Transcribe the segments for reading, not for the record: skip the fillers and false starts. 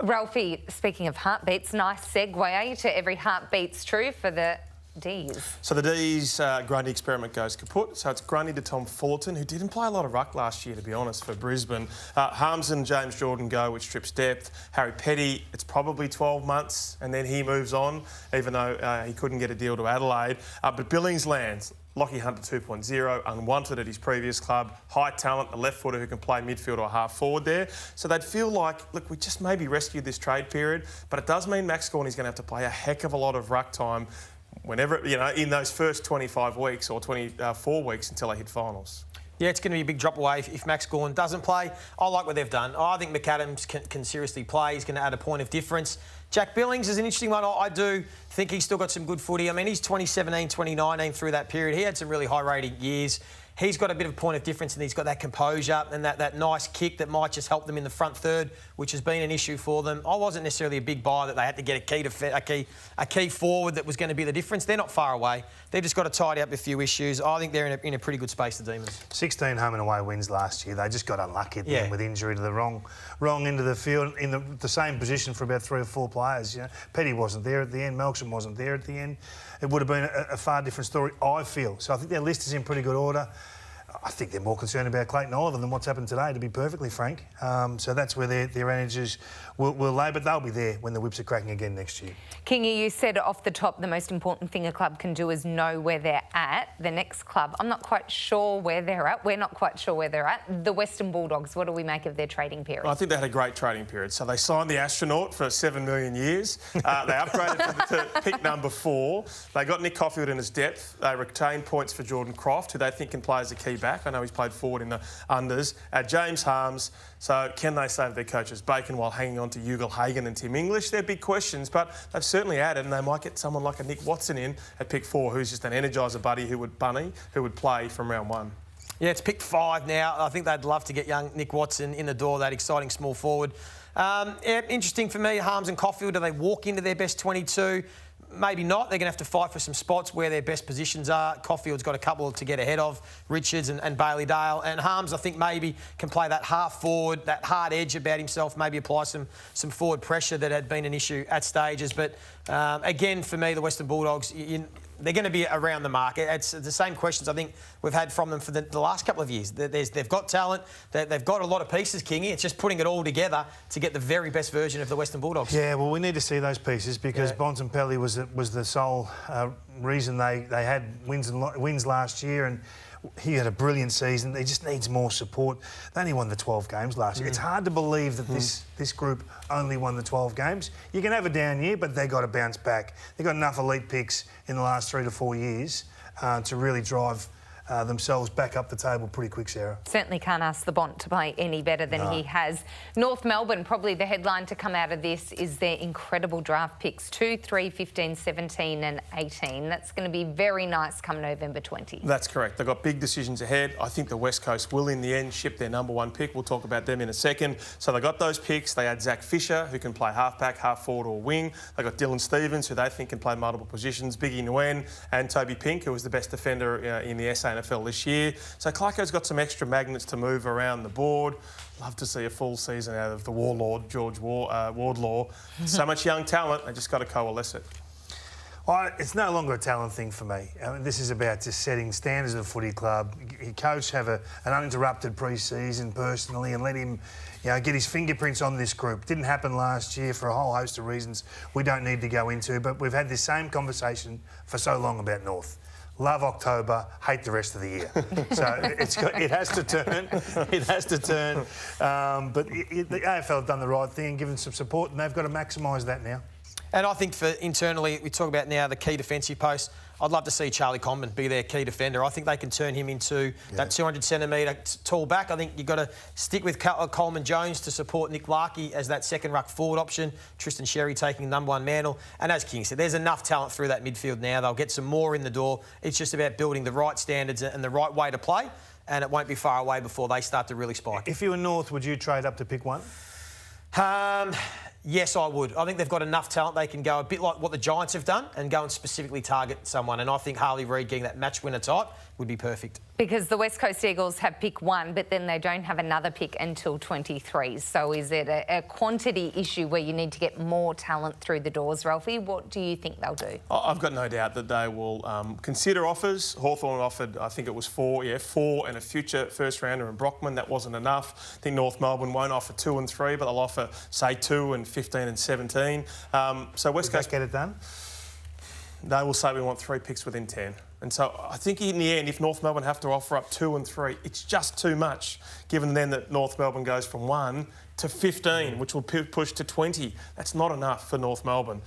Ralphie, speaking of heartbeats, nice segue to every heartbeat's true for the D's. So the D's Grundy experiment goes kaput. So it's Grundy to Tom Fullerton, who didn't play a lot of ruck last year, to be honest, for Brisbane. Harms and James Jordan go, which trips depth. Harry Petty, it's probably 12 months, and then he moves on, even though he couldn't get a deal to Adelaide. But Billings lands. Lockie Hunter 2.0, unwanted at his previous club, high talent, a left footer who can play midfield or half forward there. So they'd feel like, look, we just maybe rescued this trade period, but it does mean Max Gawney's going to have to play a heck of a lot of ruck time whenever, you know, in those first 25 weeks or 24 weeks until they hit finals. Yeah, it's going to be a big drop away if Max Gawn doesn't play. I like what they've done. I think McAdams can seriously play. He's going to add a point of difference. Jack Billings is an interesting one. I do think he's still got some good footy. I mean, he's 2017, 2019 through that period. He had some really high-rated years. He's got a bit of a point of difference, and he's got that composure and that nice kick that might just help them in the front third, which has been an issue for them. I wasn't necessarily a big buyer that they had to get a key forward that was going to be the difference. They're not far away. They've just got to tidy up a few issues. I think they're in a pretty good space, the Demons. 16 home and away wins last year. They just got unlucky at the end with injury to the wrong end of the field in the same position for about 3 or 4 players. You know, Petty wasn't there at the end. Melksham wasn't there at the end. It would have been a far different story, I feel. So I think their list is in pretty good order. I think they're more concerned about Clayton Oliver than what's happened today, to be perfectly frank. So that's where their energies will lay, but they'll be there when the whips are cracking again next year. Kingy, you said off the top the most important thing a club can do is know where they're at. The next club, I'm not quite sure where they're at. We're not quite sure where they're at. The Western Bulldogs, what do we make of their trading period? I think they had a great trading period. So they signed the astronaut for 7 million years. They upgraded to pick number 4. They got Nick Coffield in his depth. They retained points for Jordan Croft, who they think can play as a key back. I know he's played forward in the unders. James Harms. So can they save their coaches Bacon while hanging on to Ugal Hagan and Tim English? They're big questions, but they've certainly added, and they might get someone like a Nick Watson in at pick 4, who's just an energiser buddy who would play from round 1. Yeah, it's pick 5 now. I think they'd love to get young Nick Watson in the door, that exciting small forward. Yeah, interesting for me, Harms and Coffield, do they walk into their best 22? Maybe not. They're going to have to fight for some spots where their best positions are. Coffield's got a couple to get ahead of, Richards and Bailey Dale. And Harms, I think, maybe can play that half forward, that hard edge about himself, maybe apply some forward pressure that had been an issue at stages. But again, for me, the Western Bulldogs, they're going to be around the mark. It's the same questions I think we've had from them for the last couple of years. They've got talent. They've got a lot of pieces, Kingy. It's just putting it all together to get the very best version of the Western Bulldogs. Yeah, well, we need to see those pieces because Bontempelli was the sole reason they had wins last year, and he had a brilliant season. He just needs more support. They only won the 12 games last year. It's hard to believe that this group only won the 12 games. You can have a down year, but they got to bounce back. They got enough elite picks in the last 3 to 4 years to really drive themselves back up the table pretty quick, Sarah. Certainly can't ask the Bont to play any better than he has. North Melbourne, probably the headline to come out of this is their incredible draft picks, 2, 3, 15, 17 and 18. That's going to be very nice come November 20. That's correct. They've got big decisions ahead. I think the West Coast will, in the end, ship their number 1 pick. We'll talk about them in a second. So they got those picks. They had Zach Fisher, who can play half-back, half-forward or wing. They got Dylan Stevens, who they think can play multiple positions, Biggie Nguyen and Toby Pink, who was the best defender in the SANFL this year. So Clarko's got some extra magnets to move around the board. Love to see a full season out of the warlord, George Wardlaw. So much young talent, they just got to coalesce it. Well, it's no longer a talent thing for me. I mean, this is about just setting standards of the footy club. Your coach have an uninterrupted pre-season personally and let him get his fingerprints on this group. Didn't happen last year for a whole host of reasons we don't need to go into, but we've had this same conversation for so long about North. Love October, hate the rest of the year. So it has to turn. It has to turn. But the AFL have done the right thing, given some support, and they've got to maximise that now. And I think for internally, we talk about now the key defensive post. I'd love to see Charlie Comben be their key defender. I think they can turn him into that 200-centimetre tall back. I think you've got to stick with Coleman Jones to support Nick Larkey as that second ruck forward option. Tristan Sherry taking the number 1 mantle. And as King said, there's enough talent through that midfield now. They'll get some more in the door. It's just about building the right standards and the right way to play. And it won't be far away before they start to really spike. If you were North, would you trade up to pick 1? Yes, I would. I think they've got enough talent. They can go a bit like what the Giants have done and go and specifically target someone. And I think Harley Reid getting that match winner type would be perfect. Because the West Coast Eagles have pick 1, but then they don't have another pick until 23. So is it a quantity issue where you need to get more talent through the doors, Ralphie? What do you think they'll do? I've got no doubt that they will consider offers. Hawthorn offered, I think it was 4 and a future first rounder in Brockman. That wasn't enough. I think North Melbourne won't offer 2 and 3, but they'll offer, say, 2 and 15 and 17. So West Coast get it done? They will say we want 3 picks within 10. And so I think in the end, if North Melbourne have to offer up 2 and 3, it's just too much, given then that North Melbourne goes from 1 to 15, which will push to 20. That's not enough for North Melbourne.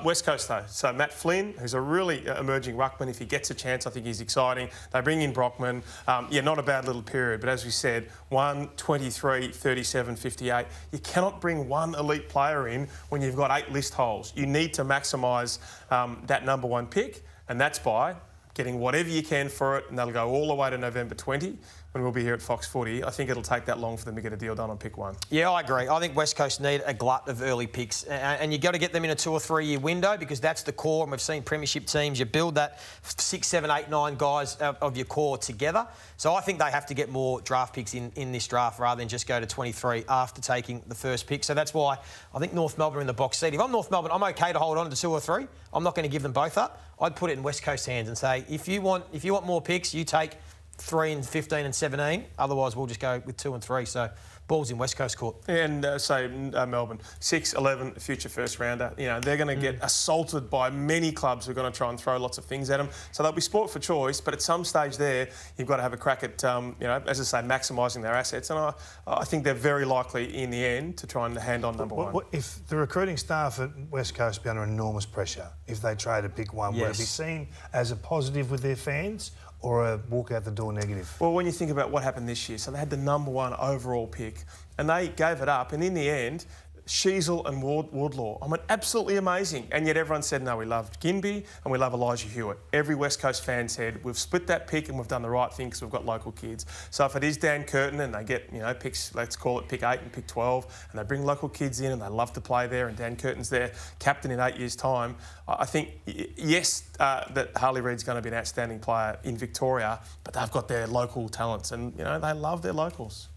West Coast, though. So Matt Flynn, who's a really emerging ruckman. If he gets a chance, I think he's exciting. They bring in Brockman. Not a bad little period. But as we said, 1, 23, 37, 58. You cannot bring one elite player in when you've got 8 list holes. You need to maximise that number 1 pick, and that's by getting whatever you can for it, and that'll go all the way to November 20 when we'll be here at Fox Footy. I think it'll take that long for them to get a deal done on pick 1. Yeah, I agree. I think West Coast need a glut of early picks, and you've got to get them in a 2 or 3 year window because that's the core, and we've seen premiership teams, you build that 6, 7, 8, 9 guys of your core together. So I think they have to get more draft picks in this draft rather than just go to 23 after taking the first pick. So that's why I think North Melbourne are in the box seat. If I'm North Melbourne, I'm okay to hold on to 2 or 3. I'm not going to give them both up. I'd put it in West Coast hands and say, if you want more picks, you take 3 and 15 and 17. Otherwise, we'll just go with 2 and 3. So ball's in West Coast court. And Melbourne, 6, 11, future first rounder. You know, they're going to get assaulted by many clubs who are going to try and throw lots of things at them. So they'll be sport for choice, but at some stage there, you've got to have a crack at, as I say, maximising their assets. And I think they're very likely in the end to try and hand on number 1. If the recruiting staff at West Coast be under enormous pressure, if they trade a pick 1, would it be seen as a positive with their fans or a walk out the door negative? Well, when you think about what happened this year, so they had the number 1 overall pick and they gave it up, and in the end, Sheasel and Woodlaw. I mean, absolutely amazing. And yet everyone said, no, we love Ginbey and we love Elijah Hewitt. Every West Coast fan said, we've split that pick and we've done the right thing because we've got local kids. So if it is Dan Curtin and they get, picks, let's call it pick 8 and pick 12, and they bring local kids in and they love to play there, and Dan Curtin's their captain in 8 years' time, I think, yes, that Harley Reid's going to be an outstanding player in Victoria, but they've got their local talents and, they love their locals.